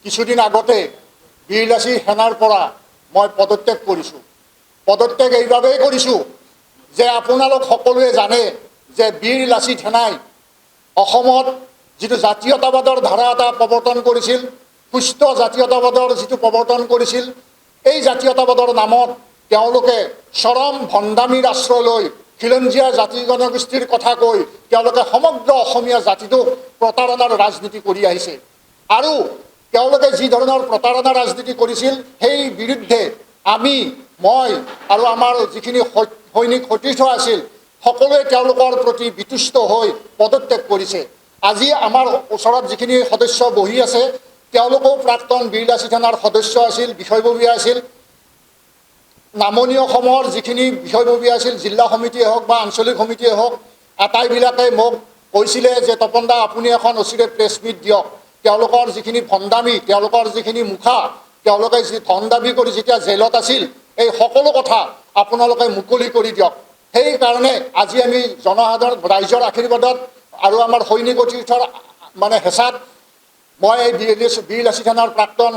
কিছুদিন আগতে বীৰলাচী সেনাৰ পৰা মই পদত্যাগ কৰিছোঁ। পদত্যাগ এইভাবেই কৰিছোঁ যে আপোনালোক সকলোৱে জানে যে বীৰলাচী সেনাই অসমত যিটো জাতীয়তাবাদৰ ধাৰা এটা প্ৰৱৰ্তন কৰিছিল, সুস্থ জাতীয়তাবাদৰ যিটো প্ৰৱৰ্তন কৰিছিল, এই জাতীয়তাবাদৰ নামত তেওঁলোকে চৰম ভণ্ডামীৰ আশ্ৰয় লৈ খিলঞ্জীয়া জাতি জনগোষ্ঠীৰ কথা কৈ তেওঁলোকে সমগ্ৰ অসমীয়া জাতিটোক প্ৰতাৰণাৰ ৰাজনীতি কৰি আহিছে। আৰু তেওঁলোকে যি ধৰণৰ প্ৰতাৰণা ৰাজনীতি কৰিছিল সেই বিৰুদ্ধে মই আৰু আমাৰ যিখিনি সৈনিক সতীৰ্থ আছিল সকলোৱে তেওঁলোকৰ প্ৰতি বিতুষ্ট হৈ পদত্যাগ কৰিছে। আজি আমাৰ ওচৰত যিখিনি সদস্য বহি আছে তেওঁলোকেও প্ৰাক্তন বীৰলাচী থানাৰ সদস্য আছিল, বিষয়ববীয়া আছিল। নামনি অসমৰ যিখিনি বিষয়ববীয়া আছিল, জিলা সমিতিয়ে হওক বা আঞ্চলিক সমিতিয়ে হওক, আটাইবিলাকে মোক কৈছিলে যে তপন দা আপুনি এখন অচিৰে প্ৰেছ মিট দিয়ক। তেওঁলোকৰ যিখিনি ভণ্ডামী, তেওঁলোকৰ যিখিনি মুখা, তেওঁলোকে যি ধন দাবী কৰি যেতিয়া জেলত আছিল, এই সকলো কথা আপোনালোকে মুকলি কৰি দিয়ক। সেইকাৰণে আজি আমি জনসাধাৰণ ৰাইজৰ আশীৰ্বাদত আৰু আমাৰ সৈনিক তীৰ্থৰ হেঁচাত মই এই বীৰলাচী থানাৰ প্ৰাক্তন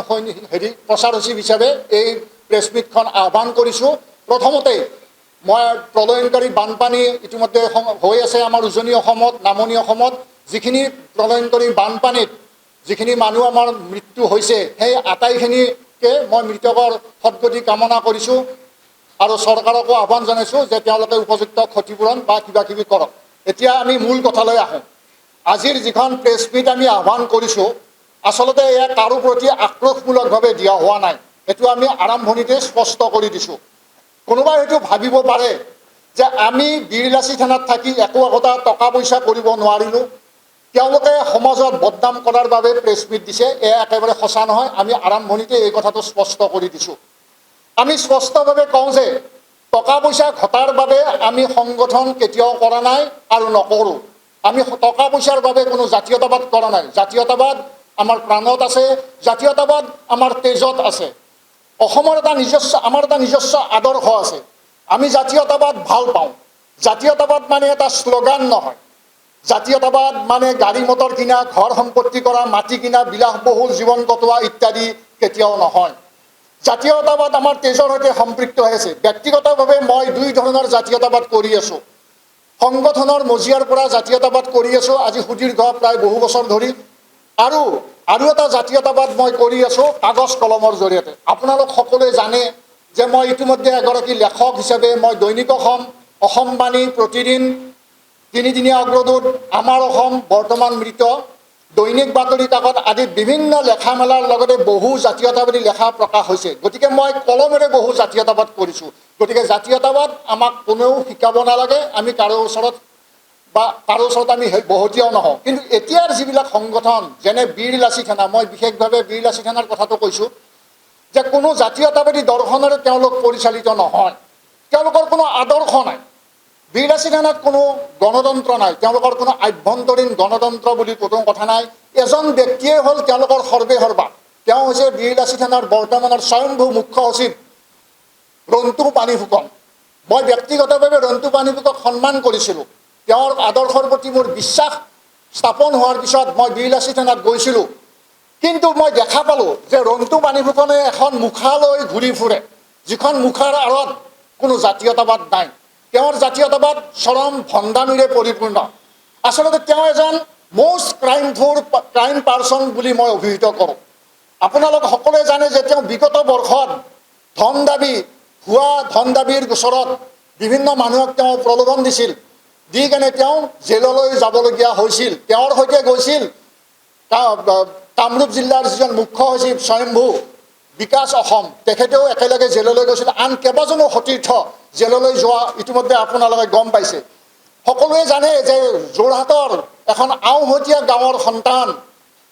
প্ৰচাৰ সচিব হিচাপে এই প্ৰেছ মিটখন আহ্বান কৰিছোঁ। প্ৰথমতে মই প্ৰলয়ংকাৰী বানপানী ইতিমধ্যে হৈ আছে আমাৰ উজনি অসমত, নামনি অসমত। যিখিনি প্ৰলয়ংকাৰী বানপানীত যিখিনি মানুহ আমাৰ মৃত্যু হৈছে সেই আটাইখিনিকে মই মৃতকৰ সদ্গতি কামনা কৰিছোঁ আৰু চৰকাৰকো আহ্বান জনাইছোঁ যে তেওঁলোকে উপযুক্ত ক্ষতিপূৰণ বা কিবাকিবি কৰক। এতিয়া আমি মূল কথালৈ আহোঁ। আজিৰ যিখন প্ৰেছ মিট আমি আহ্বান কৰিছোঁ আচলতে এয়া কাৰো প্ৰতি আক্ৰোশমূলকভাৱে দিয়া হোৱা নাই। এইটো আমি আৰম্ভণিতে স্পষ্ট কৰি দিছোঁ। কোনোবাই হয়তো ভাবিব পাৰে যে আমি বীৰলাচী থানাত থাকি একো একোটা টকা পইচা কৰিব নোৱাৰিলোঁ, তেওঁলোকে সমাজত বদনাম কৰাৰ বাবে প্ৰেছ মিট দিছে। এয়া একেবাৰে সঁচা নহয়। আমি আৰম্ভণিতে এই কথাটো স্পষ্ট কৰি দিছোঁ। আমি স্পষ্টভাৱে কওঁ যে টকা পইচা ঘটাৰ বাবে আমি সংগঠন কেতিয়াও কৰা নাই আৰু নকৰোঁ। আমি টকা পইচাৰ বাবে কোনো জাতীয়তাবাদ কৰা নাই। জাতীয়তাবাদ আমাৰ প্ৰাণত আছে, জাতীয়তাবাদ আমাৰ তেজত আছে। অসমৰ আমাৰ এটা নিজস্ব আদৰ্শ আছে। আমি জাতীয়তাবাদ ভাল পাওঁ। জাতীয়তাবাদ মানে এটা শ্লোগান নহয়। জাতীয়তাবাদ মানে গাড়ী মটৰ কিনা, ঘৰ সম্পত্তি কৰা, মাটি কিনা, বিলাসবহুল জীৱন কটোৱা ইত্যাদি কেতিয়াও নহয়। জাতীয়তাবাদ আমাৰ তেজৰ সৈতে সম্পৃক্ত হৈ আছে। ব্যক্তিগতভাৱে মই দুই ধৰণৰ জাতীয়তাবাদ কৰি আছোঁ। সংগঠনৰ মজিয়াৰ পৰা জাতীয়তাবাদ কৰি আছোঁ আজি সুদীৰ্ঘ প্ৰায় বহু বছৰ ধৰি। আৰু এটা জাতীয়তাবাদ মই কৰি আছোঁ কাগজ কলমৰ জৰিয়তে। আপোনালোক সকলোৱে জানে যে মই ইতিমধ্যে এগৰাকী লেখক হিচাপে মই দৈনিক অসমবাণী, প্ৰতিদিন, তিনিদিনীয়া অগ্ৰদূত, আমাৰ অসম, বৰ্তমান মৃত, দৈনিক বাতৰি কাকত আদিত বিভিন্ন লেখা মেলাৰ লগতে বহু জাতীয়তাবাদী লেখা প্ৰকাশ হৈছে। গতিকে মই কলমেৰে বহু জাতীয়তাবাদ কৰিছোঁ। গতিকে জাতীয়তাবাদ আমাক কোনেও শিকাব নালাগে। আমি কাৰো ওচৰত আমি বহতীয়াও নহওঁ। কিন্তু এতিয়াৰ যিবিলাক সংগঠন যেনে বীৰলাচী থানা, মই বিশেষভাৱে বীৰলাচী থানাৰ কথাটো কৈছোঁ যে কোনো জাতীয়তাবাদী দৰ্শনেৰে তেওঁলোক পৰিচালিত নহয়। তেওঁলোকৰ কোনো আদৰ্শ নাই। বীৰলাচী থানাত কোনো গণতন্ত্ৰ নাই। তেওঁলোকৰ কোনো আভ্যন্তৰীণ গণতন্ত্ৰ বুলি কোনো কথা নাই। এজন ব্যক্তিয়ে হ'ল তেওঁলোকৰ সৰ্বেসৰ্বা। তেওঁ হৈছে বীৰলাচী থানাৰ বৰ্তমানৰ স্বয়ম্ভূ মুখ্য সচিব ৰন্টু পানী ফুকন। মই ব্যক্তিগতভাৱে ৰন্টু পানী ফুকক সন্মান কৰিছিলোঁ। তেওঁৰ আদৰ্শৰ প্ৰতি মোৰ বিশ্বাস স্থাপন হোৱাৰ পিছত মই বীৰলাচী থানাত গৈছিলোঁ। কিন্তু মই দেখা পালোঁ যে ৰন্টু পানী ফুকনে এখন মুখা লৈ ঘূৰি ফুৰে, যিখন মুখাৰ আঁৰত কোনো জাতীয়তাবাদ নাই। তেওঁৰ জাতীয়তাবাদ চৰম ভণ্ডামীৰে পৰিপূৰ্ণ। আচলতে তেওঁ এজন মষ্ট ক্ৰাইম পাৰ্চন বুলি মই অভিহিত কৰোঁ। আপোনালোক সকলোৱে জানে যে তেওঁ বিগত বৰ্ষত ভুৱা ধন দাবীৰ গোচৰত বিভিন্ন মানুহক তেওঁ প্ৰলোভন দিছিল, দি কেনে তেওঁ জেললৈ যাবলগীয়া হৈছিল। তেওঁৰ সৈতে গৈছিল কামৰূপ জিলাৰ যিজন মুখ্য সচিব স্বয়ম্ভূ বিকাশ অসম, তেখেতেও একেলগে জেললৈ গৈছিল। আন কেইবাজনো সতীৰ্থ জেললৈ যোৱা ইতিমধ্যে আপোনালোকে গম পাইছে। সকলোৱে জানে যে যোৰহাটৰ এখন আওহতীয়া গাঁৱৰ সন্তান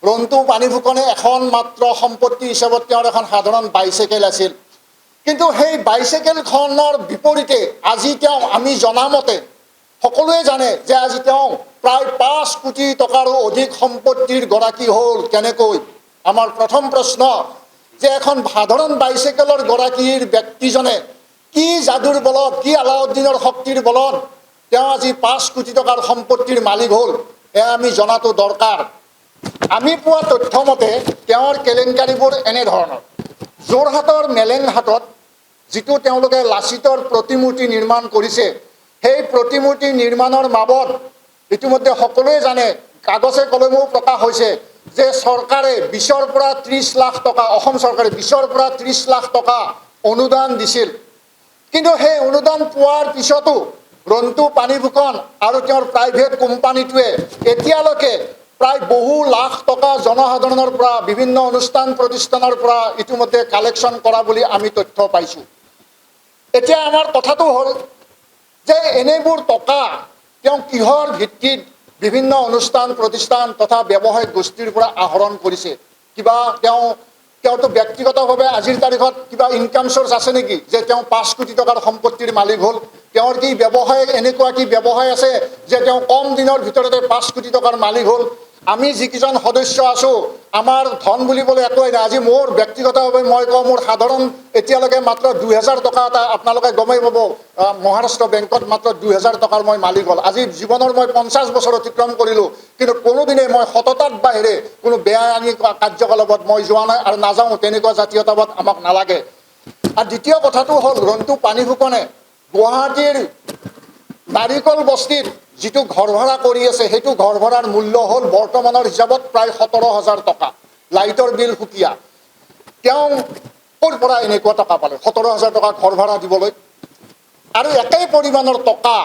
ৰন্টু পানী ফুকনে এখন মাত্ৰ সম্পত্তি হিচাপত তেওঁৰ এখন সাধাৰণ বাইচাইকেল আছিল। কিন্তু সেই বাইচাইকেলখনৰ বিপৰীতে আজি তেওঁ, আমি জনামতে সকলোৱে জানে যে আজি তেওঁ প্ৰায় 5 কোটি টকাৰো অধিক সম্পত্তিৰ গৰাকী হ'ল। কেনেকৈ? আমাৰ প্ৰথম প্ৰশ্ন যে এখন সাধাৰণ বাইচাইকেলৰ গৰাকীৰ ব্যক্তিজনে কি যাদুৰ বলত, কি আলাউদ্দিনৰ শক্তিৰ বলত তেওঁ আজি 5 কোটি টকাৰ সম্পত্তিৰ মালিক হ'ল, এয়া আমি জনাটো দৰকাৰ। আমি পোৱা তথ্য মতে তেওঁৰ কেলেংকাৰীবোৰ এনেধৰণৰ। যোৰহাটৰ মেলেংহাটত যিটো তেওঁলোকে লাচিতৰ প্ৰতিমূৰ্তি নিৰ্মাণ কৰিছে, সেই প্ৰতিমূৰ্তি নিৰ্মাণৰ বাবদ ইতিমধ্যে সকলোৱে জানে, কাগজে কলমেও প্ৰকাশ হৈছে যে চৰকাৰে 20ৰ পৰা 30 লাখ টকা, অসম চৰকাৰে 20ৰ পৰা 30 লাখ টকা অনুদান দিছিল। কিন্তু সেই অনুদান পোৱাৰ পিছতো ৰন্টু পানীফুকন আৰু তেওঁৰ প্ৰাইভেট কোম্পানীটোৱে এতিয়ালৈকে প্ৰায় বহু লাখ টকা জনসাধাৰণৰ পৰা, বিভিন্ন অনুষ্ঠান প্ৰতিষ্ঠানৰ পৰা ইতিমধ্যে কালেকশ্যন কৰা বুলি আমি তথ্য পাইছোঁ। এতিয়া আমাৰ কথাটো হ'ল যে এনেবোৰ টকা তেওঁ কিহৰ ভিত্তিত বিভিন্ন অনুষ্ঠান প্ৰতিষ্ঠান তথা ব্যৱসায়িক গোষ্ঠীৰ পৰা আহৰণ কৰিছে? কিবা তেওঁতো ব্যক্তিগতভাৱে আজিৰ তাৰিখত কিবা ইনকাম চ'ৰ্চ আছে নেকি যে তেওঁ 5 কোটি টকাৰ সম্পত্তিৰ মালিক হ'ল? তেওঁৰ কি ব্যৱসায়, এনেকুৱা কি ব্যৱসায় আছে যে তেওঁ কম দিনৰ ভিতৰতে 5 কোটি টকাৰ মালিক হ'ল? আমি যিকেইজন সদস্য আছোঁ, আমাৰ ধন বুলিবলৈ একোৱেই নাই। আজি মোৰ ব্যক্তিগতভাৱে মই কওঁ, মোৰ সাধাৰণ এতিয়ালৈকে মাত্ৰ 2000 টকা এটা, আপোনালোকে গমেই পাব, মহাৰাষ্ট্ৰ বেংকত মাত্ৰ 2000 টকাৰ মই মালিক হ'ল। আজি জীৱনৰ মই 50 বছৰ অতিক্ৰম কৰিলোঁ, কিন্তু কোনোদিনে মই সততাৰ বাহিৰে কোনো বেয়া আইনী কাৰ্যকলাপত মই যোৱা নাই আৰু নাযাওঁ। তেনেকুৱা জাতীয়তাবাদ আমাক নালাগে। আৰু দ্বিতীয় কথাটো হ'ল, ৰন্টু পানীফুকনে গুৱাহাটীৰ নাৰিকল বস্তিত যিটো ঘৰ ভাড়া কৰি আছে, সেইটো ঘৰ ভাড়াৰ মূল্য হ'ল বৰ্তমানৰ হিচাপত প্ৰায় 17,000 টকা। লাইটৰ বিল সুকীয়া। তেওঁ ক'ৰ পৰা এনেকুৱা টকা পালে 17,000 টকা ঘৰ ভাড়া দিবলৈ? আৰু একেই পৰিমাণৰ টকা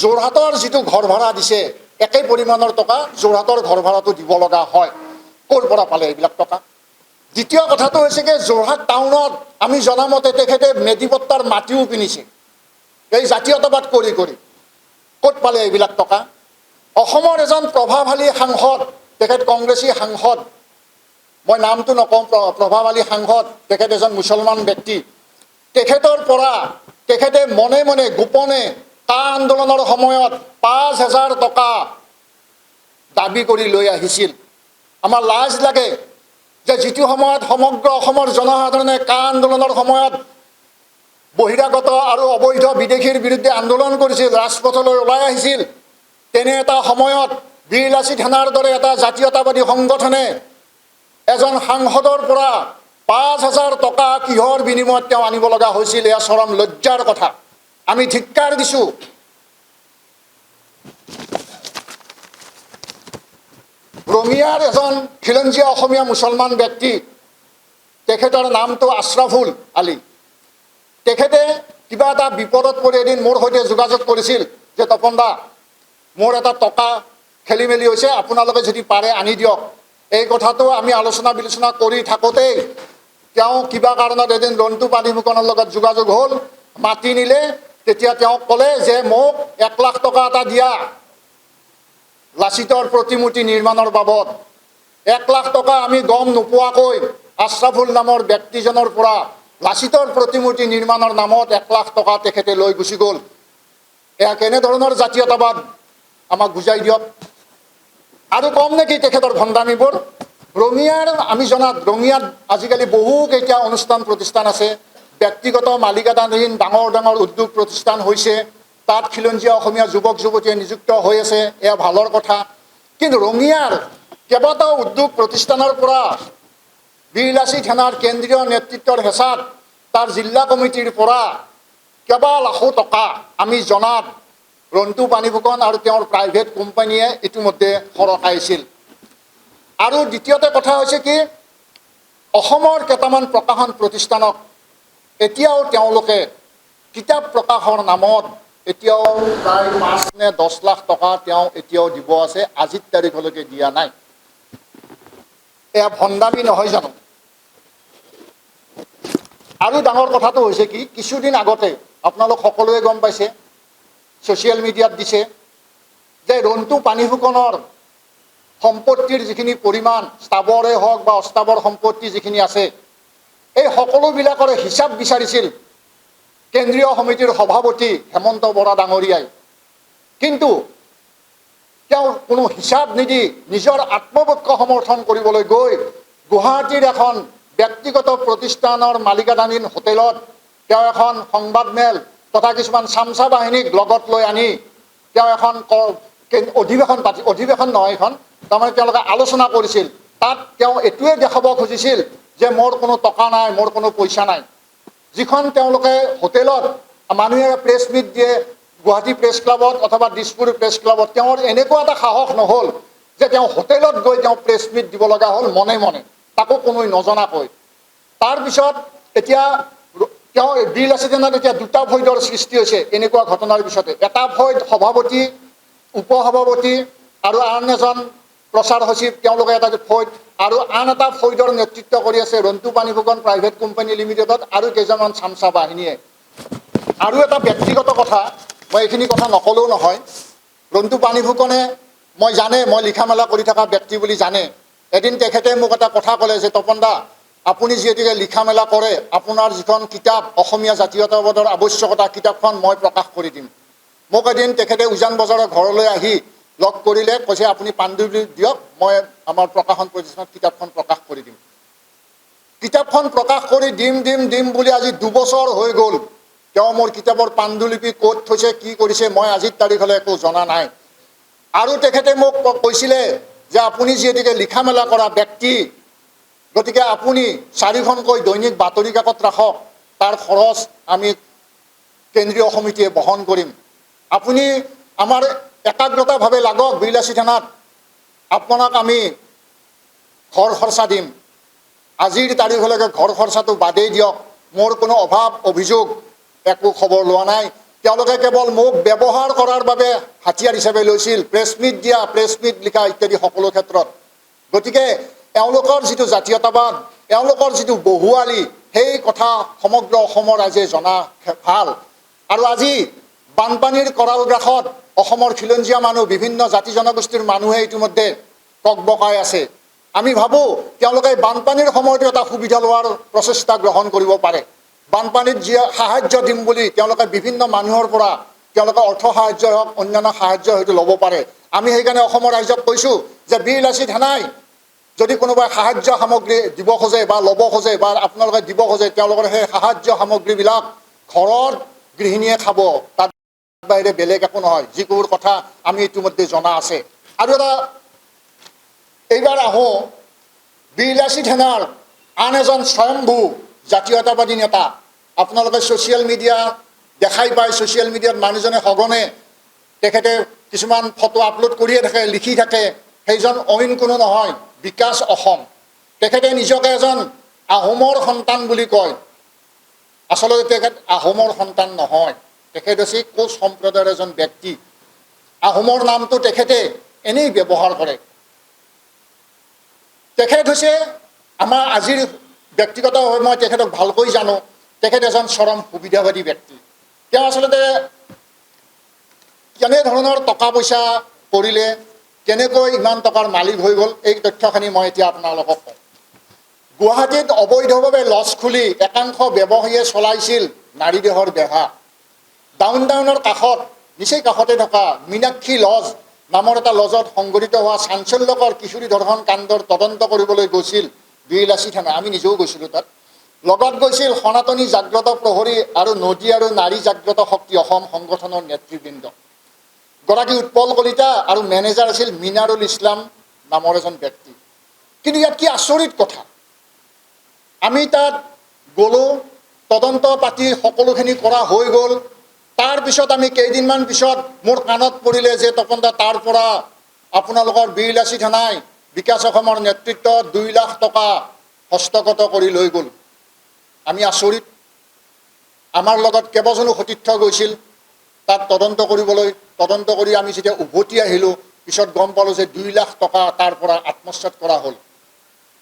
যোৰহাটৰ যিটো ঘৰ ভাড়া দিছে, একেই পৰিমাণৰ টকা যোৰহাটৰ ঘৰ ভাড়াটো দিব লগা হয়। ক'ৰ পৰা পালে এইবিলাক টকা? দ্বিতীয় কথাটো হৈছে কি, যোৰহাট টাউনত আমি জনামতে তেখেতে মেদিপট্টাৰ মাটিও কিনিছে এই জাতীয়তাবাদ কৰি কৰি। ক'ত পালে এইবিলাক টকা? অসমৰ এজন প্ৰভাৱশালী সাংসদ, তেখেত কংগ্ৰেছী সাংসদ, মই নামটো নকওঁ, প্ৰভাৱশালী সাংসদ, তেখেত এজন মুছলমান ব্যক্তি। তেখেতৰ পৰা তেখেতে মনে মনে গোপনে কা আন্দোলনৰ সময়ত 5,000 টকা দাবী কৰি লৈ আহিছিল। আমাৰ লাজ লাগে যে যিটো সময়ত সমগ্ৰ অসমৰ জনসাধাৰণে কা আন্দোলনৰ সময়ত বহিৰাগত আৰু অবৈধ বিদেশীৰ বিৰুদ্ধে আন্দোলন কৰিছিল, ৰাজপথলৈ ওলাই আহিছিল, তেনে এটা সময়ত বীৰ লাচিত সেনাৰ দৰে এটা জাতীয়তাবাদী সংগঠনে এজন সাংসদৰ পৰা 5,000 টকা কিহৰ বিনিময়ত তেওঁ আনিব লগা হৈছিল? এয়া চৰম লজ্জাৰ কথা। আমি ধিক্কাৰ দিছোঁ। ৰঙিয়াৰ এজন খিলঞ্জীয়া অসমীয়া মুছলমান ব্যক্তি, তেখেতৰ নামটো আশ্ৰাফুল আলী। তেখেতে কিবা এটা বিপদত পৰি এদিন মোৰ সৈতে যোগাযোগ কৰিছিল যে তপন দা, মোৰ এটা টকা খেলি মেলি হৈছে, আপোনালোকে যদি পাৰে আনি দিয়ক। এই কথাটো আমি আলোচনা বিলোচনা কৰি থাকোঁতেই তেওঁ কিবা কাৰণত এদিন ৰন্টু পানীফুকনৰ লগত যোগাযোগ হ'ল, মাতি নিলে। তেতিয়া তেওঁক ক'লে যে মোক 1 লাখ টকা এটা দিয়া লাচিতৰ প্ৰতিমূৰ্তি নিৰ্মাণৰ বাবদ। 1 লাখ টকা আমি গম নোপোৱাকৈ আশ্ৰাফুল নামৰ ব্যক্তিজনৰ পৰা লাচিতৰ প্ৰতিমূৰ্তি নিৰ্মাণৰ নামত 1 লাখ টকা তেখেতে লৈ গুচি গ'ল। এয়া কেনেধৰণৰ জাতীয়তাবাদ আমাক বুজাই দিয়ক। আৰু কম নেকি তেখেতৰ ভণ্ডামিবোৰ? ৰঙিয়াৰ আমি জনাত ৰঙিয়াত আজিকালি বহুকেইটা অনুষ্ঠান প্ৰতিষ্ঠান আছে, ব্যক্তিগত মালিকানাধীন ডাঙৰ ডাঙৰ উদ্যোগ প্ৰতিষ্ঠান হৈছে, তাত খিলঞ্জীয়া অসমীয়া যুৱক যুৱতীয়ে নিযুক্ত হৈ আছে, এয়া ভালৰ কথা। কিন্তু ৰঙিয়াৰ কেইবাটাও উদ্যোগ প্ৰতিষ্ঠানৰ পৰা বীৰ লাচিত সেনাৰ কেন্দ্ৰীয় নেতৃত্বৰ হেঁচাত তাৰ জিলা কমিটিৰ পৰা কেইবা লাখো টকা আমি জনাত ৰন্টু পানীফুকন আৰু তেওঁৰ প্ৰাইভেট কোম্পানীয়ে ইতিমধ্যে সৰকাইছিল। আৰু দ্বিতীয়তে কথা হৈছে কি, অসমৰ কেইটামান প্ৰকাশন প্ৰতিষ্ঠানক এতিয়াও তেওঁলোকে কিতাপ প্ৰকাশৰ নামত এতিয়াও প্ৰায় 5 নে 10 লাখ টকা তেওঁ এতিয়াও দিব আছে, আজিৰ তাৰিখলৈকে দিয়া নাই। এয়া ভণ্ডামি নহয় জানো? আৰু ডাঙৰ কথাটো হৈছে কি, কিছুদিন আগতে আপোনালোক সকলোৱে গম পাইছে, ছ'চিয়েল মিডিয়াত দিছে যে ৰন্টু পানীফুকনৰ সম্পত্তিৰ যিখিনি পৰিমাণ, স্থাৱৰে হওক বা অস্থাৱৰ সম্পত্তি যিখিনি আছে, এই সকলোবিলাকৰ হিচাপ বিচাৰিছিল কেন্দ্ৰীয় সমিতিৰ সভাপতি হেমন্ত বৰা ডাঙৰীয়াই। কিন্তু তেওঁ কোনো হিচাপ নিদি নিজৰ আত্মপক্ষ সমৰ্থন কৰিবলৈ গৈ গুৱাহাটীৰ এখন ব্যক্তিগত প্ৰতিষ্ঠানৰ মালিকানাধীন হোটেলত তেওঁ এখন সংবাদমেল তথা কিছুমান চামচা বাহিনীক লগত লৈ আনি তেওঁ এখন অধিৱেশন নহয়, এখন তাৰমানে তেওঁলোকে আলোচনা কৰিছিল। তাত তেওঁ এইটোৱে দেখাব খুজিছিল যে মোৰ কোনো টকা নাই, মোৰ কোনো পইচা নাই। যিখন তেওঁলোকে হোটেলত মানুহে প্ৰেছ মিট দিয়ে, গুৱাহাটী প্ৰেছ ক্লাবত অথবা দিছপুৰ প্ৰেছ ক্লাবত, তেওঁৰ এনেকুৱা এটা সাহস নহ'ল যে তেওঁ হোটেলত গৈ তেওঁ প্ৰেছ মিট দিব লগা হ'ল মনে মনে, তাকো কোনো নজনাকৈ। তাৰপিছত এতিয়া তেওঁ বীৰ লাচিত সেনাত এতিয়া দুটা ফৈদৰ সৃষ্টি হৈছে এনেকুৱা ঘটনাৰ পিছতে। এটা ফৈদ সভাপতি, উপসভাপতি আৰু আন এজন প্ৰচাৰ সচিব, তেওঁলোকে এটা ফৈদ, আৰু আন এটা ফৈদৰ নেতৃত্ব কৰি আছে ৰন্টু পানী ফুকন প্ৰাইভেট কোম্পানী লিমিটেডত আৰু কেইজনমান চামচা বাহিনীয়ে। আৰু এটা ব্যক্তিগত কথা, মই এইখিনি কথা নকলেও নহয়। ৰন্টু পানী ফুকনে মই জানে, মই লিখা মেলা কৰি থকা ব্যক্তি বুলি জানে। এদিন তেখেতে মোক এটা কথা ক'লে যে তপন দা, আপুনি যিহেতুকে লিখা মেলা কৰে, আপোনাৰ যিখন কিতাপ অসমীয়া জাতীয়তাবাদৰ আৱশ্যকতা, কিতাপখন মই প্ৰকাশ কৰি দিম। মোক এদিন তেখেতে উজান বজাৰৰ ঘৰলৈ আহি লগ কৰিলে, কৈছে আপুনি পাণ্ডুলিপি দিয়ক, মই আমাৰ প্ৰকাশন প্ৰতিষ্ঠানত কিতাপখন প্ৰকাশ কৰি দিম। কিতাপখন প্ৰকাশ কৰি দিম বুলি আজি 2 বছৰ হৈ গ'ল। তেওঁ মোৰ কিতাপৰ পাণ্ডুলিপি ক'ত থৈছে, কি কৰিছে, মই আজিৰ তাৰিখলৈ একো জনা নাই। আৰু তেখেতে মোক কৈছিলে যে আপুনি যিহেতুকে লিখা মেলা কৰা ব্যক্তি, গতিকে আপুনি 4খনকৈ দৈনিক বাতৰি কাকত ৰাখক, তাৰ খৰচ আমি কেন্দ্ৰীয় সমিতিয়ে বহন কৰিম। আপুনি আমাৰ একাগ্ৰতাভাৱে লাগক বীৰ লাচিত সেনাত, আপোনাক আমি ঘৰ খৰচা দিম। আজিৰ তাৰিখলৈকে ঘৰ খৰচাটো বাদেই দিয়ক, মোৰ কোনো অভাৱ অভিযোগ একো খবৰ লোৱা নাই। তেওঁলোকে কেৱল মোক ব্যৱহাৰ কৰাৰ বাবে হাতিয়াৰ হিচাপে লৈছিল, প্ৰেছ মিট দিয়া, প্ৰেছ মিট লিখা ইত্যাদি সকলো ক্ষেত্ৰত। গতিকে এওঁলোকৰ যিটো জাতীয়তাবাদ, এওঁলোকৰ যিটো বহুৱালি, সেই কথা সমগ্ৰ অসমৰ ৰাইজে জনা ভাল। আৰু আজি বানপানীৰ কৰাল গ্ৰাসত অসমৰ খিলঞ্জীয়া মানুহ, বিভিন্ন জাতি জনগোষ্ঠীৰ মানুহে ইতিমধ্যে টকবকাই আছে। আমি ভাবোঁ তেওঁলোকে বানপানীৰ সময়তো এটা সুবিধা লোৱাৰ প্ৰচেষ্টা গ্ৰহণ কৰিব পাৰে। বানপানীত যি সাহায্য দিম বুলি তেওঁলোকে বিভিন্ন মানুহৰ পৰা তেওঁলোকে অৰ্থ সাহায্য হওক, অন্যান্য সাহায্য হয়তো ল'ব পাৰে। আমি সেইকাৰণে অসমৰ ৰাইজক কৈছোঁ যে বীৰ লাচিত সেনাই যদি কোনোবাই সাহায্য সামগ্ৰী দিব খোজে বা ল'ব খোজে বা আপোনালোকে দিব খোজে, তেওঁলোকৰ সেই সাহায্য সামগ্ৰীবিলাক ঘৰত গৃহিণীয়ে খাব, তাত বাহিৰে বেলেগ একো নহয়, যিবোৰ কথা আমি ইতিমধ্যে জনা আছে। আৰু এটা এইবাৰ আহোঁ বীৰ লাচিত সেনাৰ আন এজন স্বয়ম্ভূ জাতীয়তাবাদী নেতা। আপোনালোকে ছ'চিয়েল মিডিয়া দেখাই পায়, ছ'চিয়েল মিডিয়াত মানুহজনে সঘনে তেখেতে কিছুমান ফটো আপলোড কৰিয়ে থাকে, লিখি থাকে। সেইজন অইন কোনো নহয়, বিকাশ অসম। তেখেতে নিজকে এজন আহোমৰ সন্তান বুলি কয়। আচলতে তেখেত আহোমৰ সন্তান নহয়, তেখেত হৈছে কোচ সম্প্ৰদায়ৰ এজন ব্যক্তি। আহোমৰ নামটো তেখেতে এনেই ব্যৱহাৰ কৰে। তেখেত হৈছে আমাৰ আজিৰ ব্যক্তিগতভাৱে মই তেখেতক ভালকৈ জানো, তেখেত এজন চৰম সুবিধাবাদী ব্যক্তি। তেওঁ আচলতে কেনেধৰণৰ টকা পইচা কৰিলে, কেনেকৈ ইমান টকাৰ মালিক হৈ গ'ল, এই তথ্যখিনি মই এতিয়া আপোনালোকক কওঁ। গুৱাহাটীত অবৈধভাৱে লজ খুলি একাংশ ব্যৱসায়ীয়ে চলাইছিল নাৰী দেহৰ বেহা। ডাউন টাউনৰ কাষত, নিচেই কাষতে থকা মীনাক্ষী লজ নামৰ এটা লজত সংঘটিত হোৱা চাঞ্চল্যকৰ কিশোৰী ধৰ্ষণ কাণ্ডৰ তদন্ত কৰিবলৈ গৈছিল বীৰ লাচিত সেনা। আমি নিজেও গৈছিলোঁ তাত। লগত গৈছিল সনাতনী জাগ্ৰত প্ৰহৰী আৰু নদী আৰু নাৰী জাগ্ৰত শক্তি অসম সংগঠনৰ নেতৃবৃন্দ। গৰাকী উৎপল কলিতা আৰু মেনেজাৰ আছিল মিনাৰুল ইছলাম নামৰ এজন ব্যক্তি। কিন্তু ইয়াত কি আচৰিত কথা, আমি তাত গ'লোঁ, তদন্ত পাতি সকলোখিনি কৰা হৈ গ'ল। তাৰপিছত আমি কেইদিনমান পিছত মোৰ কাণত পৰিলে যে তপন দা, তাৰ পৰা আপোনালোকৰ বীৰ লাচিত সেনাই বিকাশ অসমৰ নেতৃত্বত 2 লাখ টকা হস্তগত কৰি লৈ গ'ল। আমি আচৰিত। আমাৰ লগত কেইবাজনো সতীৰ্থ গৈছিল তাত তদন্ত কৰিবলৈ। তদন্ত কৰি আমি যেতিয়া উভতি আহিলোঁ, পিছত গম পালোঁ যে 2 লাখ টকা তাৰ পৰা আত্মসাৎ কৰা হ'ল।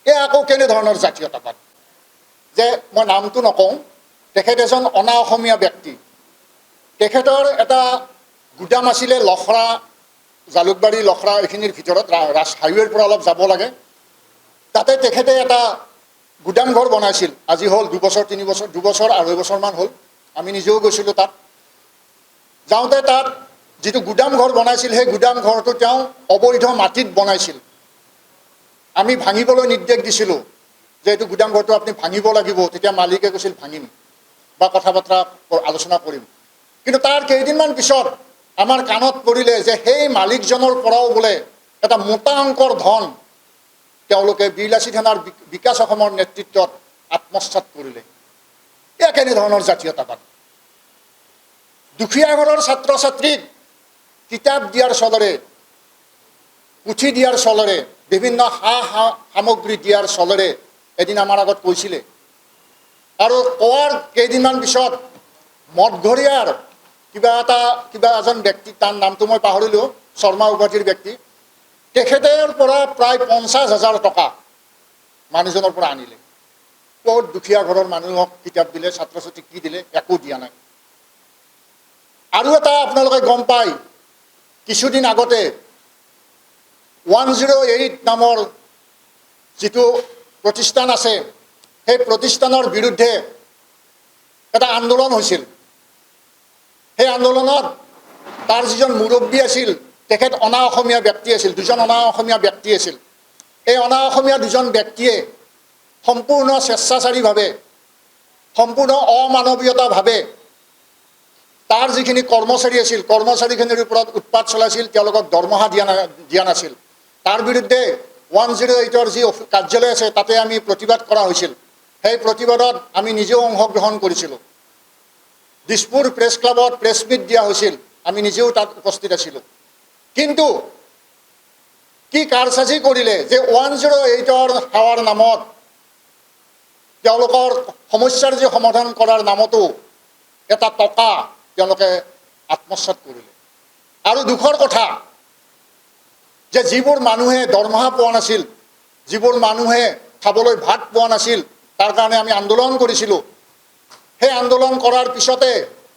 এয়া আকৌ কেনেধৰণৰ জাতীয়তাবাদ যে মই নামটো নকওঁ, তেখেত এজন অনা অসমীয়া ব্যক্তি। তেখেতৰ এটা গুদাম আছিলে লখৰা, জালুকবাৰী লখৰা এইখিনিৰ ভিতৰত, হাইৱেৰ পৰা অলপ যাব লাগে। তাতে তেখেতে এটা গুদাম ঘৰ বনাইছিল। আজি হ'ল 2 বছৰ 3 বছৰ, 2 বছৰ 2.5 বছৰমান হ'ল। আমি নিজেও গৈছিলোঁ তাত। যাওঁতে তাত যিটো গুদাম ঘৰ বনাইছিল, সেই গুদাম ঘৰটো তেওঁ অবৈধ মাটিত বনাইছিল। আমি ভাঙিবলৈ নিৰ্দেশ দিছিলোঁ যে এইটো গুদাম ঘৰটো আপুনি ভাঙিব লাগিব। তেতিয়া মালিকে কৈছিল ভাঙিম বা কথা বতৰা আলোচনা কৰিম। কিন্তু তাৰ কেইদিনমান পিছত আমাৰ কাণত পৰিলে যে সেই মালিকজনৰ পৰাও বোলে এটা মোটা অংকৰ ধন তেওঁলোকে বীৰলাচী থানাৰ বিকাশ অসমৰ নেতৃত্বত আত্মসাৎ কৰিলে। এয়া কেনেধৰণৰ জাতীয়তাবাদ? দুখীয়া ঘৰৰ ছাত্ৰ ছাত্ৰীক কিতাপ দিয়াৰ চলেৰে, পুথি দিয়াৰ চলেৰে, বিভিন্ন সামগ্ৰী দিয়াৰ চলেৰে এদিন আমাৰ আগত কৈছিলে। আৰু কোৱাৰ কেইদিনমান পিছত মঠঘৰীয়াৰ কিবা এজন ব্যক্তি, তাৰ নামটো মই পাহৰিলোঁ, শৰ্মা উপাধিৰ ব্যক্তি, তেখেতৰ পৰা প্ৰায় 50,000 টকা মানুহজনৰ পৰা আনিলে। বহুত দুখীয়া ঘৰৰ মানুহক কিতাপ দিলে, ছাত্ৰ ছাত্ৰীক কি দিলে? একো দিয়া নাই। আৰু এটা আপোনালোকে গম পায়, কিছুদিন আগতে 108 নামৰ যিটো প্ৰতিষ্ঠান আছে, সেই প্ৰতিষ্ঠানৰ বিৰুদ্ধে এটা আন্দোলন হৈছিল। সেই আন্দোলনত তাৰ যিজন মুৰব্বী আছিল, তেখেত অনা অসমীয়া ব্যক্তি আছিল, দুজন অনা অসমীয়া ব্যক্তি আছিল। এই অনা অসমীয়া দুজন ব্যক্তিয়ে সম্পূৰ্ণ স্বেচ্ছাচাৰীভাৱে, সম্পূৰ্ণ অমানৱীয়তাভাৱে তাৰ যিখিনি কৰ্মচাৰী আছিল, কৰ্মচাৰীখিনিৰ ওপৰত উৎপাত চলাইছিল, তেওঁলোকক দৰমহা দিয়া নাছিল। তাৰ বিৰুদ্ধে 108ৰ যি কাৰ্যালয় আছে তাতে আমি প্ৰতিবাদ কৰা হৈছিল। সেই প্ৰতিবাদত আমি নিজেও অংশগ্ৰহণ কৰিছিলোঁ। দিছপুৰ প্ৰেছ ক্লাবত প্ৰেছ মিট দিয়া হৈছিল, আমি নিজেও তাত উপস্থিত আছিলোঁ। কিন্তু কি কাৰসাজি কৰিলে যে 108ৰ সেৱাৰ নামত, তেওঁলোকৰ সমস্যাৰ যি সমাধান কৰাৰ নামতো এটা টকা তেওঁলোকে আত্মসাৎ কৰিলে। আৰু দুখৰ কথা যে যিবোৰ মানুহে দৰমহা পোৱা নাছিল, যিবোৰ মানুহে খাবলৈ ভাত পোৱা নাছিল, তাৰ কাৰণে আমি আন্দোলন কৰিছিলোঁ। সেই আন্দোলন কৰাৰ পিছতে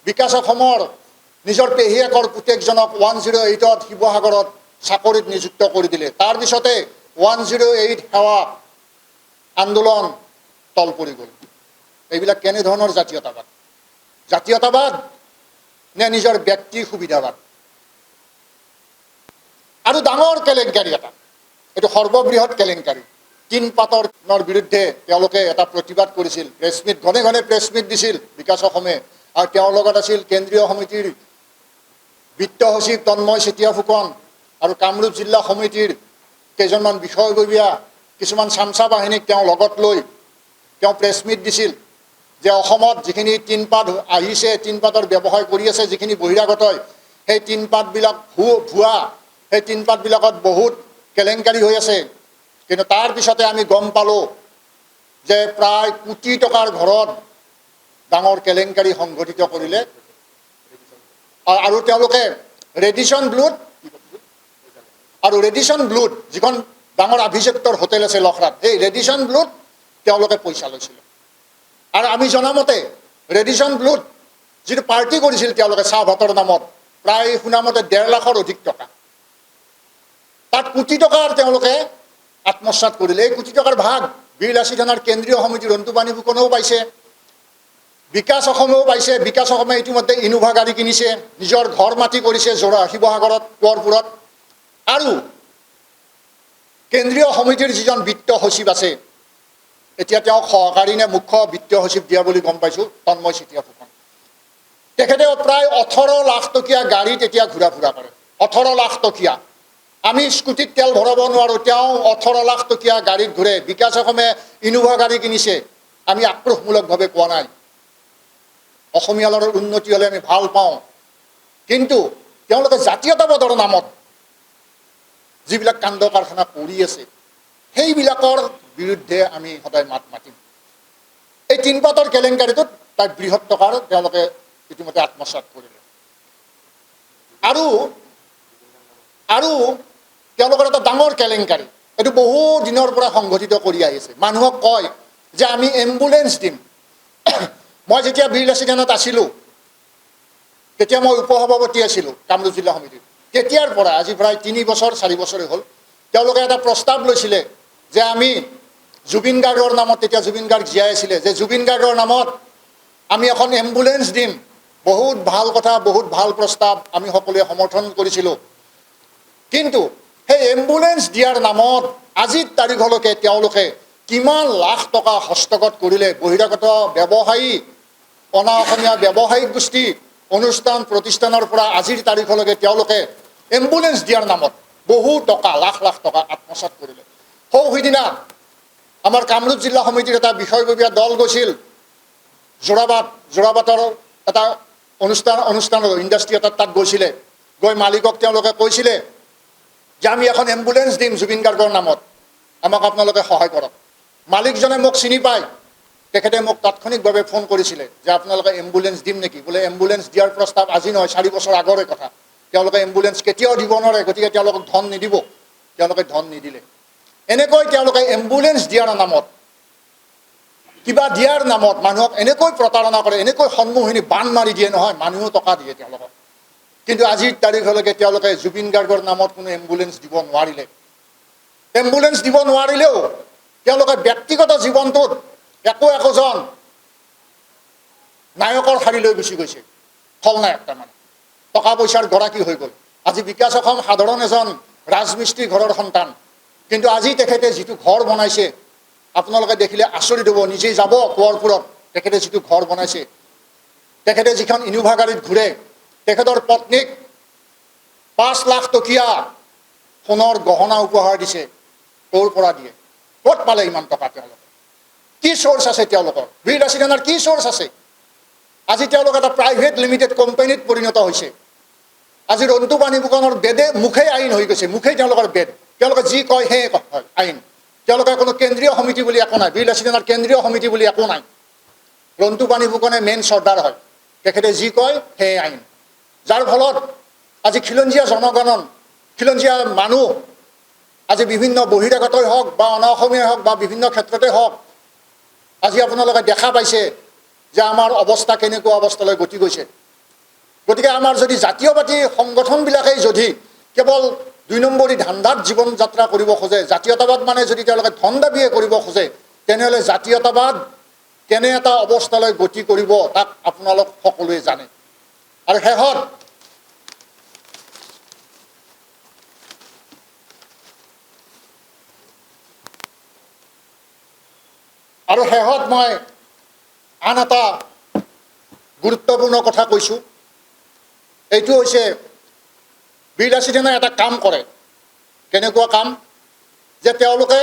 বিকাশ অসমৰ নিজৰ পেহীয়েকৰ পুতেকজনক 108ত শিৱসাগৰত চাকৰিত নিযুক্ত কৰি দিলে। তাৰপিছতে 108 সেৱা আন্দোলন তল পৰি গ'ল। এইবিলাক কেনেধৰণৰ জাতীয়তাবাদ? জাতীয়তাবাদ নে নিজৰ ব্যক্তিৰ সুবিধাবাদ? আৰু ডাঙৰ কেলেংকাৰী এটা, এইটো সৰ্ববৃহৎ কেলেংকাৰী। তিনপাতৰ বিৰুদ্ধে তেওঁলোকে এটা প্ৰতিবাদ কৰিছিল, প্ৰেছ মিট, ঘনে ঘনে প্ৰেছ মিট দিছিল বিকাশ অসমে। আৰু তেওঁৰ লগত আছিল কেন্দ্ৰীয় সমিতিৰ বিত্ত সচিব তন্ময় চেতিয়া ফুকন আৰু কামৰূপ জিলা সমিতিৰ কেইজনমান বিষয়ববীয়া, কিছুমান চামচা বাহিনীক তেওঁ লগত লৈ তেওঁ প্ৰেছ মিট দিছিল যে অসমত যিখিনি তিনপাত আহিছে, তিনপাতৰ ব্যৱসায় কৰি আছে যিখিনি বহিৰাগতই, সেই তিনপাতবিলাক ভুৱা, সেই তিনপাতবিলাকত বহুত কেলেংকাৰী হৈ আছে। কিন্তু তাৰপিছতে আমি গম পালোঁ যে প্ৰায় কোটি টকাৰ ঘৰত ডাঙৰ কেলেংকাৰী সংঘটিত কৰিলে। আৰু তেওঁলোকে ৰেডিশ্যন ব্লুত যিখন ডাঙৰ আভিজাত্যৰ হোটেল আছে লখৰাত, সেই ৰেডিশ্যন ব্লুত তেওঁলোকে পইচা লৈছিলে। আৰু আমি জনামতে ৰেডিশ্যন ব্লুত যিটো পাৰ্টি কৰিছিল তেওঁলোকে চাহ ভাতৰ নামত, প্ৰায় শুনামতে 1.5 লাখৰ অধিক টকা, তাত কোটি টকাৰ তেওঁলোকে আত্মসাৎ কৰিলে। এই কোটি টকাৰ ভাগ বীৰলাচী থানাৰ কেন্দ্ৰীয় সমিতি ৰন্তুপানী ফুকনেও পাইছে, বিকাশ অসমেও পাইছে। বিকাশ অসমে ইতিমধ্যে ইনোভা গাড়ী কিনিছে, নিজৰ ঘৰ মাটি কৰিছে শিৱসাগৰত, কোঁৱৰপুৰত। আৰু কেন্দ্ৰীয় সমিতিৰ যিজন বিত্ত সচিব আছে, এতিয়া তেওঁক সহকাৰী নে মুখ্য বিত্ত সচিব দিয়া বুলি গম পাইছোঁ, তন্ময় চেতিয়া ফুকন, তেখেতে প্ৰায় 18 লাখ টকীয়া গাড়ীত এতিয়া ঘূৰা ফুৰা কৰে। 18 লাখ টকীয়া। আমি স্কুটিত তেল ভৰাব নোৱাৰোঁ, তেওঁ 18 লাখ টকীয়া গাড়ীত ঘূৰে। বিকাশ অসমে ইনোভা গাড়ী কিনিছে। আমি আক্ৰোশমূলকভাৱে কোৱা নাই, অসমীয়াৰ উন্নতি হ'লে আমি ভাল পাওঁ। কিন্তু তেওঁলোকে জাতীয়তাবাদৰ নামত যিবিলাক কাণ্ড কাৰখানা কৰি আছে, সেইবিলাকৰ বিৰুদ্ধে আমি সদায় মাত মাতিম। এই তিনপাতৰ কেলেংকাৰীটোত তাত বৃহৎ টকাৰ তেওঁলোকে ইতিমধ্যে আত্মসাৎ কৰিলে। আৰু তেওঁলোকৰ এটা ডাঙৰ কেলেংকাৰী, এইটো বহু দিনৰ পৰা সংঘটিত কৰি আহিছে। মানুহক কয় যে আমি এম্বুলেঞ্চ দিম। মই যেতিয়া বীৰলাচী থানাত আছিলোঁ, তেতিয়া মই উপসভাপতি আছিলোঁ কামৰূপ জিলা সমিতিৰ। তেতিয়াৰ পৰা আজি প্ৰায় 3 বছৰ 4 বছৰে হ'ল, তেওঁলোকে এটা প্ৰস্তাৱ লৈছিলে যে আমি জুবিন গাৰ্গৰ নামত, তেতিয়া জুবিন গাৰ্গ জীয়াই আছিলে, যে জুবিন গাৰ্গৰ নামত আমি এখন এম্বুলেঞ্চ দিম। বহুত ভাল কথা, বহুত ভাল প্ৰস্তাৱ, আমি সকলোৱে সমৰ্থন কৰিছিলোঁ। কিন্তু সেই এম্বুলেঞ্চ দিয়াৰ নামত আজিৰ তাৰিখলৈকে তেওঁলোকে কিমান লাখ টকা হস্তগত কৰিলে। বহিৰাগত ব্যৱসায়ী, অনা অসমীয়া ব্যৱসায়িক গোষ্ঠী, অনুষ্ঠান প্ৰতিষ্ঠানৰ পৰা আজিৰ তাৰিখলৈকে তেওঁলোকে এম্বুলেঞ্চ দিয়াৰ নামত বহু টকা লাখ লাখ টকা আত্মসাৎ কৰিলে। সিদিনা আমাৰ কামৰূপ জিলা সমিতিৰ এটা বিষয়ববীয়া দল গৈছিল যোৰাবাটৰ এটা অনুষ্ঠান ইণ্ডাষ্ট্ৰী এটাত তাত গৈছিলে। গৈ মালিকক তেওঁলোকে কৈছিলে যে আমি এখন এম্বুলেন্স দিম জুবিন গাৰ্গৰ নামত, আমাক আপোনালোকে সহায় কৰক। মালিকজনে মোক চিনি পায়, তেখেতে মোক তাৎক্ষণিকভাৱে ফোন কৰিছিলে যে আপোনালোকে এম্বুলেন্স দিম নেকি। বোলে এম্বুলেন্স দিয়াৰ প্ৰস্তাৱ আজি নহয়, 4 বছৰ আগৰে কথা। তেওঁলোকে এম্বুলেন্স কেতিয়াও দিব নোৱাৰে, গতিকে তেওঁলোকক ধন নিদিব। তেওঁলোকে ধন নিদিলে। এনেকৈ তেওঁলোকে এম্বুলেন্স দিয়াৰ নামত, কিবা দিয়াৰ নামত মানুহক এনেকৈ প্ৰতাৰণা কৰে, এনেকৈ সন্মুখীনি বান মাৰি দিয়ে নহয়, মানুহেও টকা দিয়ে তেওঁলোকক। কিন্তু আজিৰ তাৰিখলৈকে তেওঁলোকে জুবিন গাৰ্গৰ নামত কোনো এম্বুলেন্স দিব নোৱাৰিলে। এম্বুলেন্স দিব নোৱাৰিলেও তেওঁলোকে ব্যক্তিগত জীৱনটোত একোজন নায়কৰ শাৰীলৈ গুচি গৈছে, খলনায়ক তাৰমানে, টকা পইচাৰ গৰাকী হৈ গ'ল। আজি বিকাশ অসম সাধাৰণ এজন ৰাজমিস্ত্ৰী ঘৰৰ সন্তান, কিন্তু আজি তেখেতে যিটো ঘৰ বনাইছে আপোনালোকে দেখিলে আচৰিত হ'ব। নিজেই যাব কোঁৱৰপুৰত, তেখেতে যিটো ঘৰ বনাইছে, তেখেতে যিখন ইনোভা গাড়ীত ঘূৰে, তেখেতৰ পত্নীক 5 লাখ টকীয়া সোণৰ গহনা উপহাৰ দিছে। ক'ৰ পৰা দিয়ে, ক'ত পালে ইমান টকা? তেওঁলোকে কি চ'ৰ্চ আছে তেওঁলোকৰ? বীৰ লাচিত সেনাৰ কি চ'ৰ্চ আছে? আজি তেওঁলোক এটা প্ৰাইভেট লিমিটেড কোম্পানীত পৰিণত হৈছে। আজি ৰন্তু পানী ফুকনৰ বেদে মুখেই আইন হৈ গৈছে, মুখেই তেওঁলোকৰ বেদ। তেওঁলোকে যি কয় সেয়ে হয় আইন। তেওঁলোকে কোনো কেন্দ্ৰীয় সমিতি বুলি একো নাই, বীৰ লাচিত সেনাৰ কেন্দ্ৰীয় সমিতি বুলি একো নাই। ৰন্তু পানী ফুকনে মেইন চৰ্দাৰ হয়, তেখেতে যি কয় সেয়ে আইন। যাৰ ফলত আজি খিলঞ্জীয়া জনগণন, খিলঞ্জীয়া মানুহ আজি বিভিন্ন বহিৰাগতই হওক বা অনাঅসমীয়াই হওক বা বিভিন্ন ক্ষেত্ৰতে হওক, আজি আপোনালোকে দেখা পাইছে যে আমাৰ অৱস্থা কেনেকুৱা অৱস্থালৈ গতি গৈছে। গতিকে আমাৰ যদি জাতীয়বাদী সংগঠনবিলাকেই যদি কেৱল 2 নম্বৰী ধান্দাত জীৱন যাত্ৰা কৰিব খোজে, জাতীয়তাবাদ মানে যদি তেওঁলোকে ধন দাবীয়ে কৰিব খোজে, তেনেহ'লে জাতীয়তাবাদ কেনে এটা অৱস্থালৈ গতি কৰিব তাক আপোনালোক সকলোৱে জানে। আৰু শেষত মই আন এটা গুৰুত্বপূৰ্ণ কথা কৈছোঁ। এইটো হৈছে বীৰ লাচিত সেনাই এটা কাম কৰে। কেনেকুৱা কাম? যে তেওঁলোকে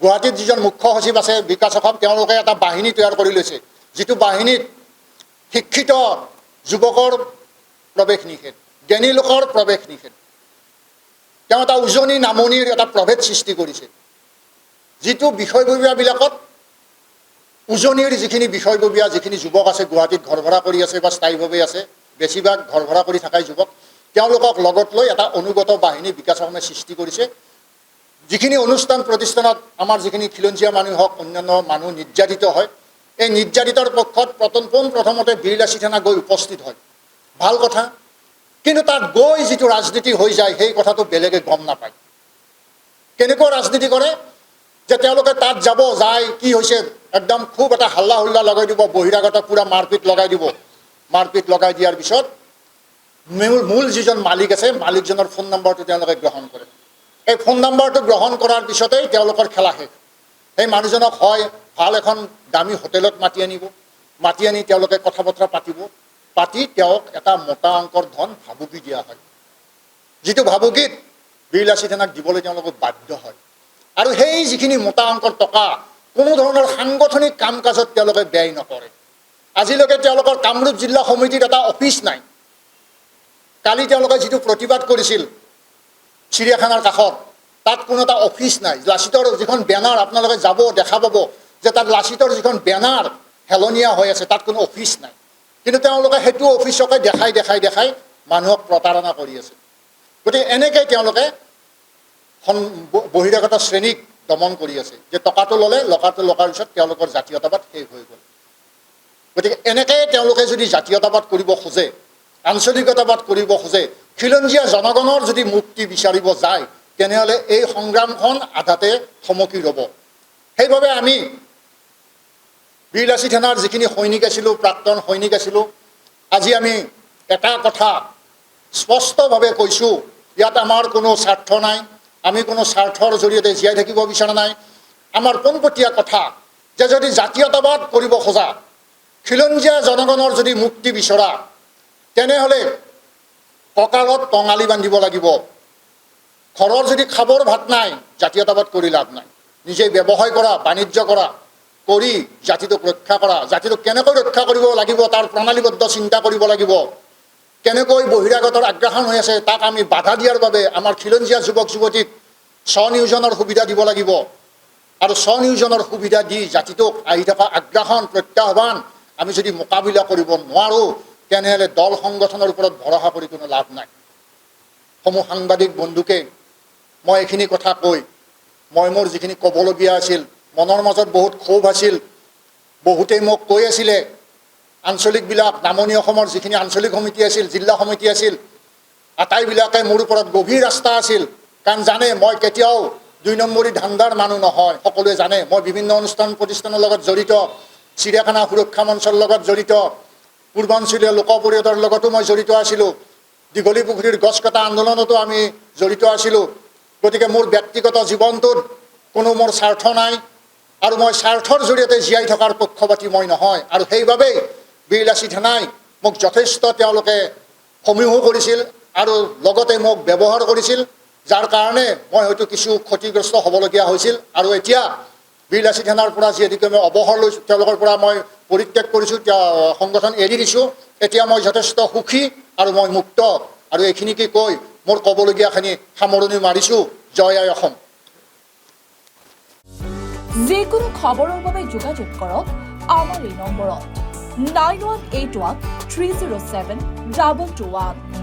গুৱাহাটীত যিজন মুখ্য সচিব আছে বিকাশ অসম, তেওঁলোকে এটা বাহিনী তৈয়াৰ কৰি লৈছে, যিটো বাহিনীত শিক্ষিত যুৱকৰ প্ৰৱেশ নিষেধ, জ্ঞানী লোকৰ প্ৰৱেশ নিষেধ। তেওঁ এটা উজনি নামনিৰ এটা প্ৰভেদ সৃষ্টি কৰিছে, যিটো বিষয়ববীয়াবিলাকত উজনিৰ যিখিনি বিষয়ববীয়া, যিখিনি যুৱক আছে গুৱাহাটীত ঘৰ ভৰা কৰি আছে বা স্থায়ীভাৱে আছে, বেছিভাগ ঘৰ ভৰা কৰি থকাই যুৱক, তেওঁলোকক লগত লৈ এটা অনুগত বাহিনী বিকাশ অসমে সৃষ্টি কৰিছে। যিখিনি অনুষ্ঠান প্ৰতিষ্ঠানত আমাৰ যিখিনি খিলঞ্জীয়া মানুহ হওক অন্যান্য মানুহ নিৰ্যাতিত হয়, এই নিৰ্যাতিতৰ পক্ষত পোনপ্ৰথমতে বীৰ লাচিত সেনা গৈ উপস্থিত হয়, ভাল কথা। কিন্তু তাত গৈ যিটো ৰাজনীতি হৈ যায় সেই কথাটো বেলেগে গম নাপায়। কেনেকুৱা ৰাজনীতি কৰে? যে তেওঁলোকে তাত যাব, যায় কি হৈছে একদম খুব এটা হাল্লা হুল্লা লগাই দিব, বহিৰাগতক পূৰা মাৰপিট লগাই দিব। মাৰপিট লগাই দিয়াৰ পিছত মূল যিজন মালিক আছে, মালিকজনৰ ফোন নম্বৰটো তেওঁলোকে গ্ৰহণ কৰে। এই ফোন নম্বৰটো গ্ৰহণ কৰাৰ পিছতেই তেওঁলোকৰ খেলা শেষ। সেই মানুহজনক হয় ভাল এখন দামী হোটেলত মাতি আনিব, মাতি আনি তেওঁলোকে কথা বতৰা পাতিব, পাতি তেওঁক এটা মোটা অংকৰ ধন ভাবুকি দিয়া হয়, যিটো ভাবুকিত বীৰ লাচিত সেনাক দিবলৈ তেওঁলোকে বাধ্য হয়। আৰু সেই যিখিনি মোটা অংকৰ টকা কোনো ধৰণৰ সাংগঠনিক কাম কাজত তেওঁলোকে ব্যয় নকৰে। আজিলৈকে তেওঁলোকৰ কামৰূপ জিলা সমিতিৰ এটা অফিচ নাই। কালি তেওঁলোকে যিটো প্ৰতিবাদ কৰিছিল চিৰিয়াখানাৰ কাষত, তাত কোনো এটা অফিচ নাই। লাচিতৰ যিখন বেনাৰ আপোনালোকে যাব দেখা পাব যে তাত লাচিতৰ যিখন বেনাৰ হেলনীয়া হৈ আছে, তাত কোনো অফিচ নাই। কিন্তু তেওঁলোকে সেইটো অফিচকে দেখাই দেখাই দেখাই মানুহক প্ৰতাৰণা কৰি আছে। গতিকে এনেকৈ তেওঁলোকে বহিৰাগত শ্ৰেণীক দমন কৰি আছে, যে টকাটো ল'লে, টকাটো লগাৰ পিছত তেওঁলোকৰ জাতীয়তাবাদ শেষ হৈ গ'ল। গতিকে এনেকৈ তেওঁলোকে যদি জাতীয়তাবাদ কৰিব খোজে, আঞ্চলিকতাবাদ কৰিব খোজে, খিলঞ্জীয়া জনগণৰ যদি মুক্তি বিচাৰিব যায়, তেনেহ'লে এই সংগ্ৰামখন আধাতে থমকি ৰ'ব। সেইবাবে আমি বীৰ লাচিত সেনাৰ যিখিনি সৈনিক আছিলোঁ, প্ৰাক্তন সৈনিক আছিলোঁ, আজি আমি এটা কথা স্পষ্টভাৱে কৈছোঁ, ইয়াত আমাৰ কোনো স্বাৰ্থ নাই, আমি কোনো স্বাৰ্থৰ জৰিয়তে জীয়াই থাকিব বিচৰা নাই। আমাৰ পোনপটীয়া কথা যে যদি জাতীয়তাবাদ কৰিব খোজা, খিলঞ্জীয়া জনগণৰ যদি মুক্তি বিচৰা, তেনেহ'লে কঁকালত টঙালি বান্ধিব লাগিব। ঘৰৰ যদি খাবৰ ভাত নাই জাতীয়তাবাদ কৰি লাভ নাই। নিজে ব্যৱসায় কৰা, বাণিজ্য কৰা, কৰি জাতিটোক ৰক্ষা কৰা, জাতিটোক কেনেকৈ ৰক্ষা কৰিব লাগিব তাৰ প্ৰণালীবদ্ধ চিন্তা কৰিব লাগিব। কেনেকৈ বহিৰাগতৰ আগ্ৰাসন হৈ আছে তাক আমি বাধা দিয়াৰ বাবে আমাৰ খিলঞ্জীয়া যুৱক যুৱতীক স্বনিয়োজনৰ সুবিধা দিব লাগিব। আৰু স্বনিয়োজনৰ সুবিধা দি জাতিটোক আহি থকা আগ্ৰাসন প্ৰত্যাহ্বান আমি যদি মোকাবিলা কৰিব নোৱাৰোঁ তেনেহ'লে দল সংগঠনৰ ওপৰত ভৰসা কৰি কোনো লাভ নাই। সমূহ সাংবাদিক বন্ধুকে মই এইখিনি কথা কৈ মই মোৰ যিখিনি ক'বলগীয়া আছিল, মনৰ মাজত বহুত ক্ষোভ আছিল। বহুতেই মোক কৈ আছিলে আঞ্চলিকবিলাক, নামনি অসমৰ যিখিনি আঞ্চলিক সমিতি আছিল, জিলা সমিতি আছিল, আটাইবিলাকে মোৰ ওপৰত গভীৰ আস্থা আছিল। কাৰণ জানে মই কেতিয়াও ২ নম্বৰী ধান্দাৰ মানুহ নহয়। সকলোৱে জানে মই বিভিন্ন অনুষ্ঠান প্ৰতিষ্ঠানৰ লগত জড়িত, চিৰিয়াখানা সুৰক্ষা মঞ্চৰ লগত জড়িত, পূৰ্বাঞ্চলীয় লোক পৰিষদৰ লগতো মই জড়িত আছিলোঁ, দীঘলী পুখুৰীৰ গছ কটা আন্দোলনতো আমি জড়িত আছিলোঁ। গতিকে মোৰ ব্যক্তিগত জীৱনটোত কোনো মোৰ স্বাৰ্থ নাই আৰু মই স্বাৰ্থৰ জৰিয়তে জীয়াই থকাৰ পক্ষপাতী মই নহয়। আৰু সেইবাবেই বীৰ লাচিত সেনাই মোক যথেষ্ট তেওঁলোকে সমীহ কৰিছিল আৰু লগতে মোক ব্যৱহাৰ কৰিছিল, যাৰ কাৰণে মই হয়তো কিছু ক্ষতিগ্ৰস্ত হ'বলগীয়া হৈছিল। আৰু এতিয়া বীৰ লাচিত সেনাৰ পৰা যিহেতুকে মই অৱসৰ লৈছোঁ, তেওঁলোকৰ পৰা মই পৰিত্যাগ কৰিছোঁ, সংগঠন এৰি দিছোঁ, এতিয়া মই যথেষ্ট সুখী আৰু মই মুক্ত। আৰু এইখিনিকে কৈ মোৰ ক'বলগীয়াখিনি সামৰণি মাৰিছোঁ। জয় আই অসম। যিকোনো খবৰৰ বাবে যোগাযোগ কৰক আমাৰ এই নম্বৰত 9181 307 2221।